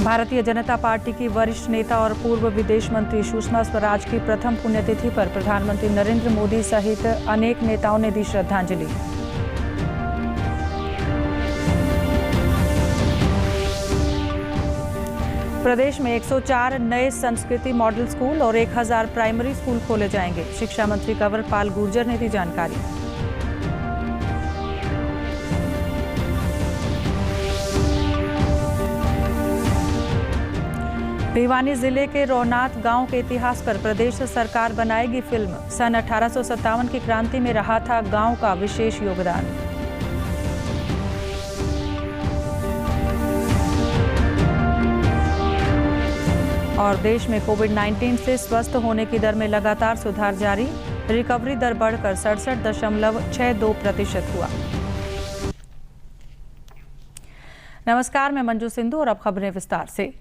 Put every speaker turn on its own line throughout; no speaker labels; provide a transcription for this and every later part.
Bharatiya Janata party की वरिष्ठ नेता और पूर्व विदेश मंत्री सुषमा स्वराज की प्रथम पुण्यतिथि पर प्रधानमंत्री नरेंद्र मोदी सहित अनेक नेताओं ने दी श्रद्धांजलि। प्रदेश में 104 नए संस्कृति मॉडल स्कूल और 1000 प्राइमरी स्कूल खोले जाएंगे। शिक्षा मंत्री कंवरपाल गुर्जर ने दी जानकारी। भिवानी जिले के रोहनाथ गांव के इतिहास पर प्रदेश सरकार बनाएगी फिल्म। सन 1857 की क्रांति में रहा था गांव का विशेष योगदान। और देश में कोविड-19 से स्वस्थ होने की दर में लगातार सुधार जारी। रिकवरी दर बढ़कर 67.62% हुआ। नमस्कार, मैं मंजू सिंधु और अब खबरें विस्तार से।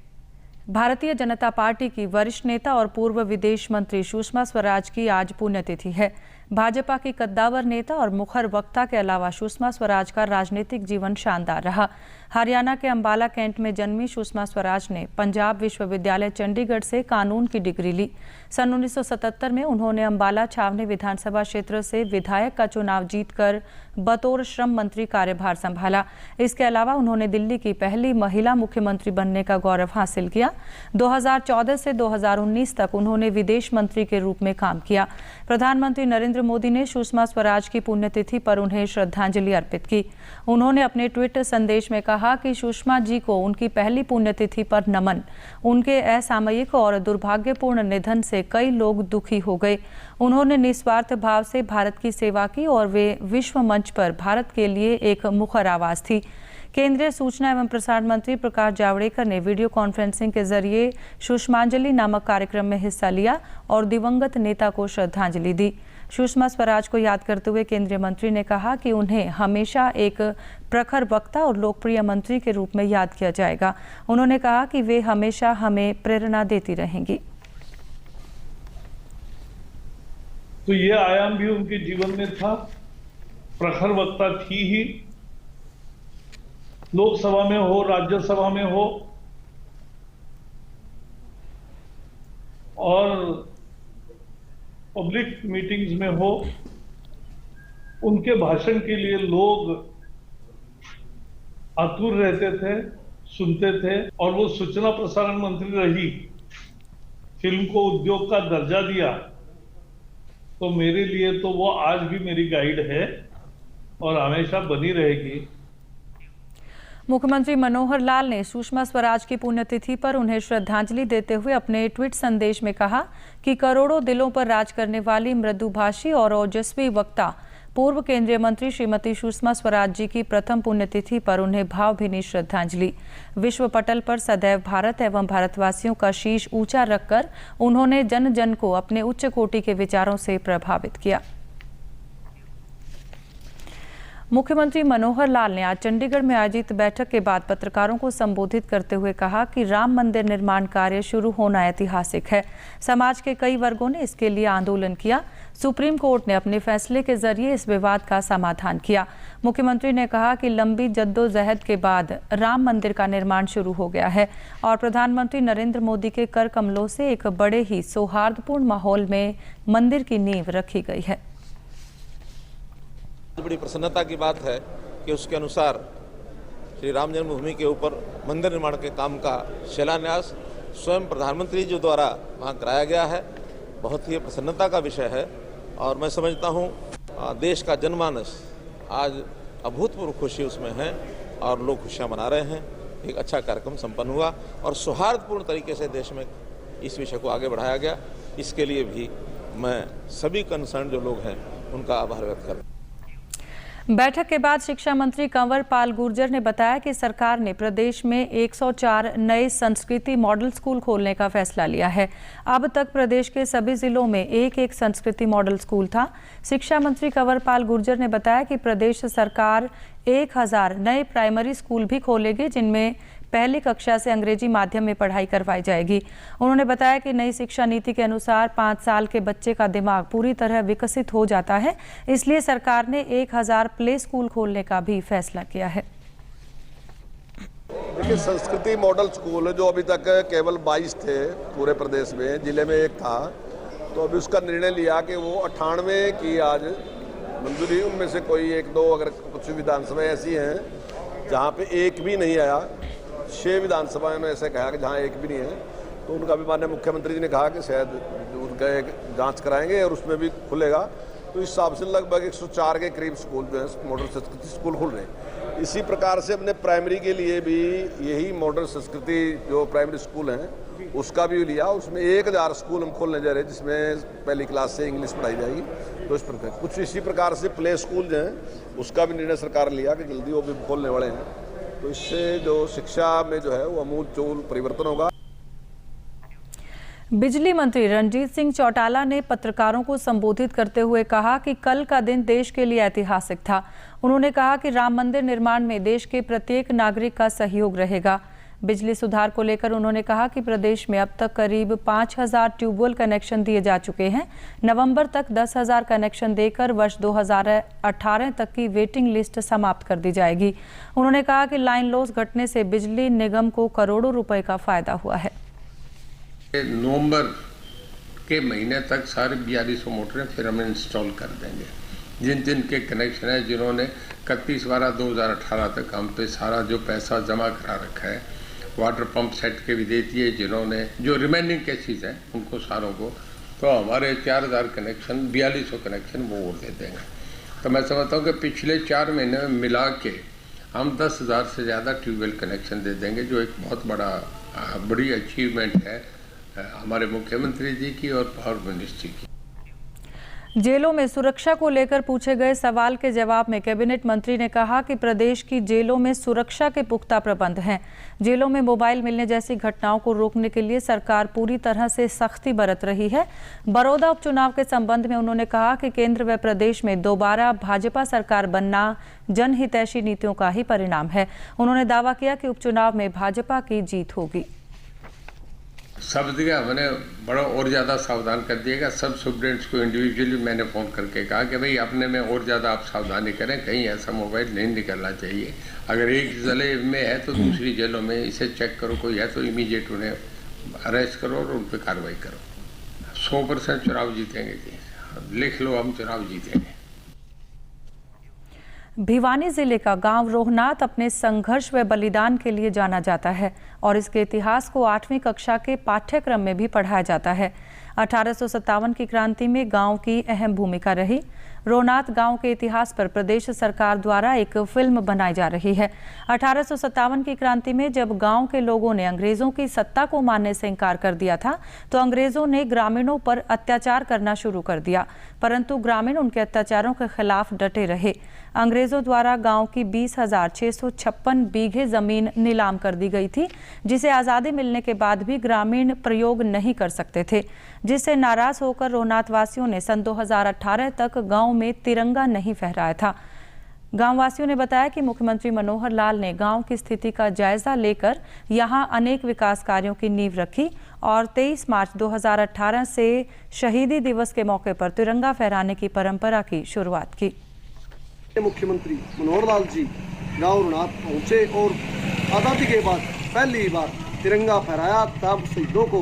भारतीय जनता पार्टी की वरिष्ठ नेता और पूर्व विदेश मंत्री सुषमा स्वराज की आज पुण्यतिथि है। भाजपा की कद्दावर नेता और मुखर वक्ता के अलावा सुषमा स्वराज का राजनीतिक जीवन शानदार रहा। हरियाणा के अंबाला कैंट में जन्मी सुषमा स्वराज ने पंजाब विश्वविद्यालय चंडीगढ़ से कानून की डिग्री ली। सन 1977 में उन्होंने अंबाला छावनी विधानसभा क्षेत्र से विधायक का चुनाव जीतकर बतौर श्रम मंत्री कार्यभार संभाला। इसके अलावा उन्होंने दिल्ली की पहली महिला मुख्यमंत्री बनने का गौरव हासिल किया। 2014 से 2019 तक उन्होंने विदेश मंत्री के रूप में काम किया। प्रधानमंत्री नरेंद्र मोदी ने सुषमा स्वराज की पुण्यतिथि पर उन्हें श्रद्धांजलि अर्पित की। उन्होंने अपने ट्वीट संदेश में कहा कि सुषमा जी को उनकी पहली पुण्यतिथि पर नमन। उनके असामयिक और दुर्भाग्यपूर्ण निधन से कई लोग दुखी हो गए। उन्होंने निस्वार्थ भाव से भारत की सेवा की और वे विश्व मंच पर भारत के लिए एक मुखर आवाज थी। केंद्रीय सूचना एवं प्रसारण मंत्री प्रकाश जावड़ेकर ने वीडियो कॉन्फ्रेंसिंग के जरिए सुषमांजलि नामक कार्यक्रम में हिस्सा लिया और दिवंगत नेता को श्रद्धांजलि दी। सुषमा स्वराज को याद करते हुए केंद्रीय मंत्री ने कहा कि उन्हें हमेशा एक प्रखर वक्ता और लोकप्रिय मंत्री के रूप में याद किया जाएगा। उन्होंने कहा कि वे हमेशा हमें प्रेरणा देती रहेंगी।
तो ये आयाम भी उनके जीवन में था। प्रखर वक्ता थी ही, लोकसभा में हो, राज्यसभा में हो और पब्लिक मीटिंग्स में हो, उनके भाषण के लिए लोग आतुर रहते थे, सुनते थे। और वो सूचना प्रसारण मंत्री रही, फिल्म को उद्योग का दर्जा दिया, तो मेरे लिए तो वो आज भी मेरी गाइड है और हमेशा बनी रहेगी।
मुख्यमंत्री मनोहर लाल ने सुषमा स्वराज की पुण्यतिथि पर उन्हें श्रद्धांजलि देते हुए अपने ट्वीट संदेश में कहा कि करोड़ों दिलों पर राज करने वाली मृदुभाषी और ओजस्वी वक्ता पूर्व केंद्रीय मंत्री श्रीमती सुषमा स्वराज जी की प्रथम पुण्यतिथि पर उन्हें भावभीनी श्रद्धांजलि। विश्व पटल पर सदैव भारत एवं भारतवासियों का शीश ऊंचा रखकर उन्होंने जन जन को अपने उच्च कोटि के विचारों से प्रभावित किया। मुख्यमंत्री मनोहर लाल ने आज चंडीगढ़ में आयोजित बैठक के बाद पत्रकारों को संबोधित करते हुए कहा कि राम मंदिर निर्माण कार्य शुरू होना ऐतिहासिक है। समाज के कई वर्गों ने इसके लिए आंदोलन किया। सुप्रीम कोर्ट ने अपने फैसले के जरिए इस विवाद का समाधान किया। मुख्यमंत्री ने कहा कि लंबी जद्दोजहद के बाद राम मंदिर का निर्माण शुरू हो गया है और प्रधानमंत्री नरेंद्र मोदी के कर कमलों से एक बड़े ही सौहार्दपूर्ण माहौल में मंदिर की नींव रखी गई है।
बड़ी प्रसन्नता की बात है कि उसके अनुसार श्री राम जन्मभूमि के ऊपर मंदिर निर्माण के काम का शिलान्यास स्वयं प्रधानमंत्री जी द्वारा वहाँ कराया गया है। बहुत ही प्रसन्नता का विषय है और मैं समझता हूँ देश का जनमानस आज अभूतपूर्व खुशी उसमें है और लोग खुशियाँ मना रहे हैं। एक अच्छा कार्यक्रम संपन्न हुआ और सौहार्दपूर्ण तरीके से देश में इस विषय को आगे बढ़ाया गया। इसके लिए भी मैं सभी कंसर्न जो लोग हैं उनका आभार व्यक्त करता हूँ।
बैठक के बाद शिक्षा मंत्री कंवरपाल गुर्जर ने बताया कि सरकार ने प्रदेश में 104 नए संस्कृति मॉडल स्कूल खोलने का फैसला लिया है। अब तक प्रदेश के सभी जिलों में एक एक संस्कृति मॉडल स्कूल था। शिक्षा मंत्री कंवरपाल गुर्जर ने बताया कि प्रदेश सरकार 1000 नए प्राइमरी स्कूल भी खोलेगी, जिनमें पहली कक्षा से अंग्रेजी माध्यम में पढ़ाई करवाई जाएगी। उन्होंने बताया कि नई शिक्षा नीति के अनुसार 5 साल के बच्चे का दिमाग पूरी तरह विकसित हो जाता है, इसलिए सरकार ने 1000 प्ले स्कूल खोलने का भी फैसला किया है।
देखिए, संस्कृति मॉडल स्कूल जो अभी तक केवल 22 थे पूरे प्रदेश में, जिले में एक था, तो अभी उसका निर्णय लिया कि वो 98 की आज मंजूरी। उनमें से कोई एक दो, अगर कुछ विधानसभाएं ऐसी हैं जहाँ पे एक भी नहीं आया, 6 विधानसभाएं में ऐसे कहा कि जहाँ एक भी नहीं है, तो उनका भी माननीय मुख्यमंत्री जी ने कहा कि शायद उनका एक जांच कराएंगे और उसमें भी खुलेगा। तो इस हिसाब से लगभग 104 के करीब स्कूल जो है मॉडल संस्कृति स्कूल खुल रहे हैं। इसी प्रकार से अपने प्राइमरी के लिए भी यही मॉडल संस्कृति जो प्राइमरी स्कूल हैं उसका भी लिया। उसमें 1000 स्कूल हम खोलने जा रहे हैं, जिसमें पहली क्लास से इंग्लिश पढ़ाई जाएगी। तो इस प्रकार कुछ इसी प्रकार से प्ले स्कूल जो हैं उसका भी निर्णय सरकार लिया कि जल्दी वो भी खोलने वाले हैं। तो इससे जो शिक्षा में जो है वो आमूल परिवर्तन होगा।
बिजली मंत्री रणजीत सिंह चौटाला ने पत्रकारों को संबोधित करते हुए कहा कि कल का दिन देश के लिए ऐतिहासिक था। उन्होंने कहा कि राम मंदिर निर्माण में देश के प्रत्येक नागरिक का सहयोग रहेगा। बिजली सुधार को लेकर उन्होंने कहा कि प्रदेश में अब तक करीब 5000 ट्यूबवेल कनेक्शन दिए जा चुके हैं। नवंबर तक 10,000 कनेक्शन देकर वर्ष 2018 तक की वेटिंग लिस्ट समाप्त कर दी जाएगी। उन्होंने कहा कि लाइन लॉस घटने से बिजली निगम को करोड़ों रुपए का फायदा हुआ है।
नवंबर के महीने तक सारे 4200 मोटरें फिर हम इंस्टॉल कर देंगे। जिन जिन के कनेक्शन है, जिन्होंने 31/12/2018 तक हम पे सारा जो पैसा जमा करा रखा है, वाटर पंप सेट के भी दे दिए, जिन्होंने जो रिमेनिंग केसेज हैं उनको सारों को, तो हमारे 4000 कनेक्शन 4200 कनेक्शन वो और दे देंगे। तो मैं समझता हूँ कि पिछले 4 महीने में मिला के हम 10,000 से ज़्यादा ट्यूबवेल कनेक्शन दे देंगे, जो एक बहुत बड़ी अचीवमेंट है हमारे मुख्यमंत्री जी की और पावर मिनिस्ट्री की।
जेलों में सुरक्षा को लेकर पूछे गए सवाल के जवाब में कैबिनेट मंत्री ने कहा कि प्रदेश की जेलों में सुरक्षा के पुख्ता प्रबंध हैं। जेलों में मोबाइल मिलने जैसी घटनाओं को रोकने के लिए सरकार पूरी तरह से सख्ती बरत रही है। बड़ौदा उपचुनाव के संबंध में उन्होंने कहा कि केंद्र व प्रदेश में दोबारा भाजपा सरकार बनना जनहितैषी नीतियों का ही परिणाम है। उन्होंने दावा किया कि उपचुनाव में भाजपा की जीत होगी।
सब जगह मैंने बड़ा और ज़्यादा सावधान कर दिएगा। सब स्टूडेंट्स को इंडिविजुअली मैंने फ़ोन करके कहा कि भाई अपने में और ज़्यादा आप सावधानी करें, कहीं ऐसा मोबाइल नहीं निकलना चाहिए। अगर एक जिले में है तो दूसरी जेलों में इसे चेक करो, कोई है तो इमीडिएट उन्हें अरेस्ट करो और उन पर कार्रवाई करो। 100% चुनाव जीतेंगे जी, लिख लो, हम चुनाव जीतेंगे।
भिवानी जिले का गांव रोहनात अपने संघर्ष व बलिदान के लिए जाना जाता है और इसके इतिहास को 8वीं कक्षा के पाठ्यक्रम में भी पढ़ाया जाता है। 1857 की क्रांति में गांव की अहम भूमिका रही। रोहनात गांव के इतिहास पर प्रदेश सरकार द्वारा एक फिल्म बनाई जा रही है। 1857 की क्रांति में जब गांव के लोगों ने अंग्रेजों की सत्ता को मानने से इनकार कर दिया था, तो अंग्रेजों ने ग्रामीणों पर अत्याचार करना शुरू कर दिया, परंतु ग्रामीण उनके अत्याचारों के खिलाफ डटे रहे। अंग्रेजों द्वारा गांव की 20,656 बीघे जमीन नीलाम कर दी गई थी, जिसे आज़ादी मिलने के बाद भी ग्रामीण प्रयोग नहीं कर सकते थे, जिससे नाराज होकर रोहनात वासियों ने सन 2018 तक गांव में तिरंगा नहीं फहराया था। गांव वासियों ने बताया कि मुख्यमंत्री मनोहर लाल ने गांव की स्थिति का जायजा लेकर यहां अनेक विकास कार्यों की नींव रखी और 23 मार्च 2018 से शहीदी दिवस के मौके पर तिरंगा फहराने की परंपरा की शुरुआत की।
मुख्यमंत्री मनोहर लाल जी गांव रोहनात पहुंचे और आज़ादी के बाद पहली बार तिरंगा फहराया, तब शहीदों को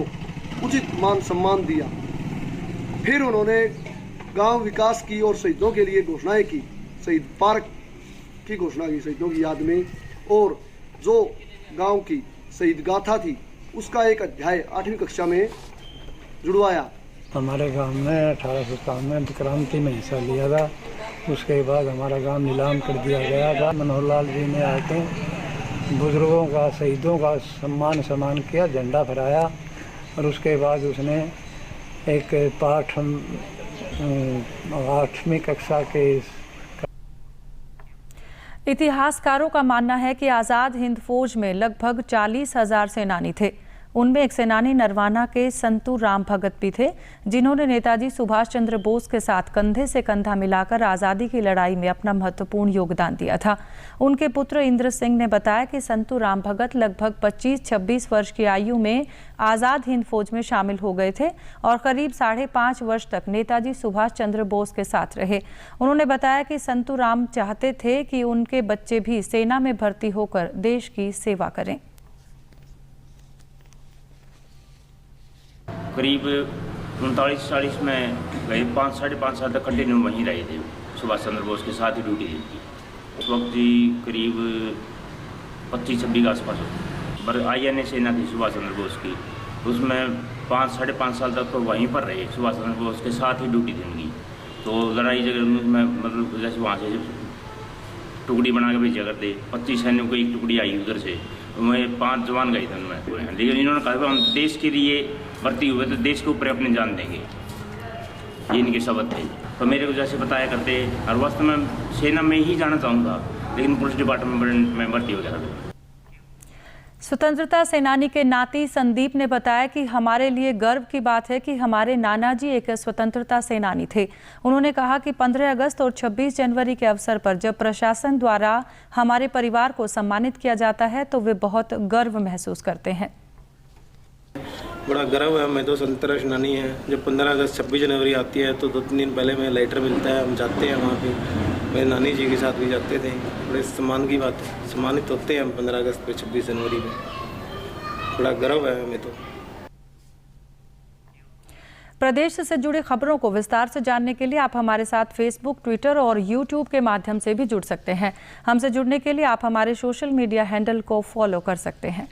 उचित मान सम्मान दिया। फिर उन्होंने गांव विकास की और शहीदों के लिए घोषणाएं की। शहीद पार्क की घोषणा की शहीदों की याद में, और जो गांव की शहीद गाथा थी उसका एक अध्याय 8वीं कक्षा में जुड़वाया।
हमारे गांव में 1857 में क्रांति में हिस्सा लिया था। उसके बाद हमारा गांव नीलाम कर दिया गया था। मनोहर लाल जी ने आके बुजुर्गों का, शहीदों का सम्मान किया, झंडा फहराया, और उसके बाद उसने एक पाठ 8वीं कक्षा के
इतिहासकारों का मानना है कि आज़ाद हिंद फौज में लगभग 40,000 सेनानी थे। उनमें एक सेनानी नरवाना के संतू राम भगत भी थे, जिन्होंने नेताजी सुभाष चंद्र बोस के साथ कंधे से कंधा मिलाकर आज़ादी की लड़ाई में अपना महत्वपूर्ण योगदान दिया था। उनके पुत्र इंद्र सिंह ने बताया कि संतू राम भगत लगभग 25-26 वर्ष की आयु में आज़ाद हिंद फौज में शामिल हो गए थे और करीब 5.5 वर्ष तक नेताजी सुभाष चंद्र बोस के साथ रहे। उन्होंने बताया कि संतू राम चाहते थे कि उनके बच्चे भी सेना में भर्ती होकर देश की सेवा करें।
करीब 39-40 में गए, 5-5.5 साल तक कंटिन्यू वहीं रहे थे, सुभाष चंद्र बोस के साथ ही ड्यूटी दी थी। उस वक्त जी करीब 25-26 के आसपास INA सेना थी सुभाष चंद्र बोस की, उसमें 5-5.5 साल तक तो वहीं पर रहे, सुभाष चंद्र बोस के साथ ही ड्यूटी थी उनकी। तो लड़ाई झगड़े में मतलब जैसे वहाँ से टुकड़ी बना के भेजा करते, 25 सैनिकों को एक टुकड़ी आई उधर से, उनमें 5 जवान गए थे उनमें। लेकिन इन्होंने कहा हम देश के लिए भर्ती हुए तो देश के ऊपर अपनी जान देंगे, ये इनके शब्द थे। तो मेरे को जैसे बताया करते, और वास्तव में सेना में ही जाना चाहूँगा, लेकिन पुलिस डिपार्टमेंट में भर्ती हो गया।
स्वतंत्रता सेनानी के नाती संदीप ने बताया कि हमारे लिए गर्व की बात है कि हमारे नाना जी एक स्वतंत्रता सेनानी थे। उन्होंने कहा कि 15 अगस्त और 26 जनवरी के अवसर पर जब प्रशासन द्वारा हमारे परिवार को सम्मानित किया जाता है तो वे बहुत गर्व महसूस करते हैं।
बड़ा गर्व है, मैं तो स्वतंत्रता सेनानी है। जब 15 अगस्त 26 जनवरी आती है तो 2-3 दिन पहले में लेटर मिलता है, हम जाते हैं वहाँ पे, मेरे नानी जी के साथ भी जाते थे। बड़े सम्मान की बात है, सम्मानित होते हैं हम 15 अगस्त पे 26 जनवरी में, बड़ा गर्व है हमें तो।
प्रदेश से जुड़ी खबरों को विस्तार से जानने के लिए आप हमारे साथ फेसबुक, ट्विटर और यूट्यूब के माध्यम से भी जुड़ सकते हैं। हमसे जुड़ने के लिए आप हमारे सोशल मीडिया हैंडल को फॉलो कर सकते हैं।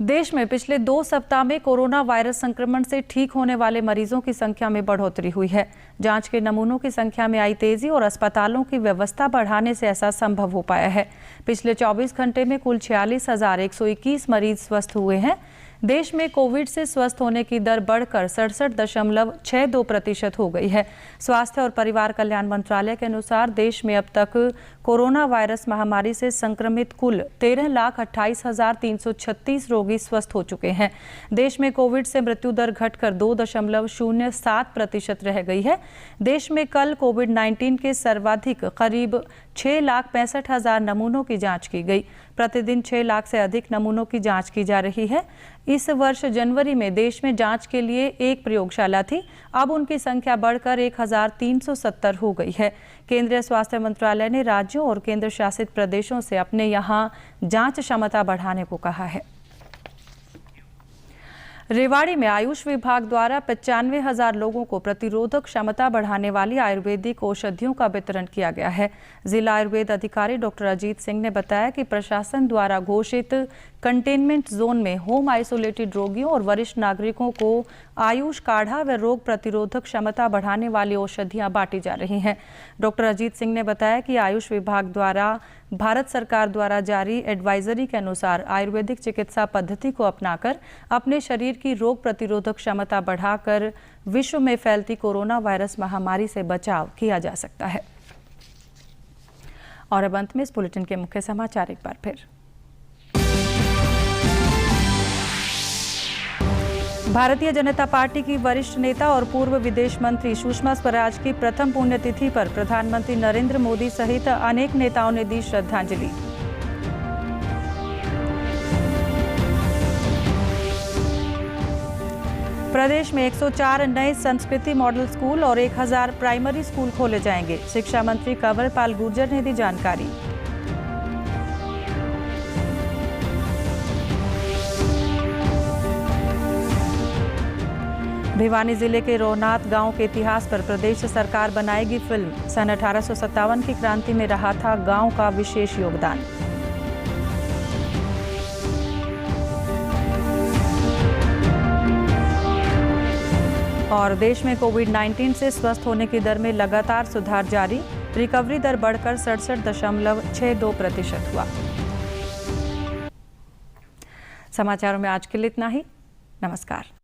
देश में पिछले 2 सप्ताह में कोरोना वायरस संक्रमण से ठीक होने वाले मरीजों की संख्या में बढ़ोतरी हुई है। जांच के नमूनों की संख्या में आई तेजी और अस्पतालों की व्यवस्था बढ़ाने से ऐसा संभव हो पाया है। पिछले 24 घंटे में कुल 46,121 मरीज स्वस्थ हुए हैं। देश में कोविड से स्वस्थ होने की दर बढ़कर 67.62% हो गई है। स्वास्थ्य और परिवार कल्याण मंत्रालय के अनुसार देश में अब तक कोरोना वायरस महामारी से संक्रमित कुल 13,28,336 रोगी स्वस्थ हो चुके हैं। देश में कोविड से मृत्यु दर घटकर 2.07% रह गई है। देश में कल कोविड-19 के सर्वाधिक करीब 6,65,000 नमूनों की जांच की गई। प्रतिदिन 6 लाख से अधिक नमूनों की जांच की जा रही है। इस वर्ष जनवरी में देश में जांच के लिए एक प्रयोगशाला थी, अब उनकी संख्या बढ़कर 1,370 हो गई है। केंद्रीय स्वास्थ्य मंत्रालय ने राज्यों और केंद्र शासित प्रदेशों से अपने यहां जांच क्षमता बढ़ाने को कहा है। रेवाड़ी में आयुष विभाग द्वारा 95,000 लोगों को प्रतिरोधक क्षमता बढ़ाने वाली आयुर्वेदिक औषधियों का वितरण किया गया है। जिला आयुर्वेद अधिकारी डॉक्टर अजीत सिंह ने बताया कि प्रशासन द्वारा घोषित कंटेनमेंट जोन में होम आइसोलेटेड रोगियों और वरिष्ठ नागरिकों को आयुष काढ़ा व रोग प्रतिरोधक क्षमता बढ़ाने वाली औषधियां बांटी जा रही हैं। डॉक्टर अजीत सिंह ने बताया कि आयुष विभाग द्वारा भारत सरकार द्वारा जारी एडवाइजरी के अनुसार आयुर्वेदिक चिकित्सा पद्धति को अपनाकर अपने शरीर की रोग प्रतिरोधक क्षमता बढ़ाकर विश्व में फैलती कोरोना वायरस महामारी से बचाव किया जा सकता है। और अब अंत में इस बुलेटिन के मुख्य समाचार एक बार फिर। भारतीय जनता पार्टी की वरिष्ठ नेता और पूर्व विदेश मंत्री सुषमा स्वराज की प्रथम पुण्यतिथि पर प्रधानमंत्री नरेंद्र मोदी सहित अनेक नेताओं ने दी श्रद्धांजलि। प्रदेश में 104 नए संस्कृति मॉडल स्कूल और 1000 प्राइमरी स्कूल खोले जाएंगे। शिक्षा मंत्री कंवरपाल गुर्जर ने दी जानकारी। भिवानी जिले के रोहनाथ गांव के इतिहास पर प्रदेश सरकार बनाएगी फिल्म। सन 1857 की क्रांति में रहा था गांव का विशेष योगदान। और देश में कोविड-19 से स्वस्थ होने की दर में लगातार सुधार जारी। रिकवरी दर बढ़कर 67.62% हुआ। समाचारों में आज के लिए इतना ही। नमस्कार।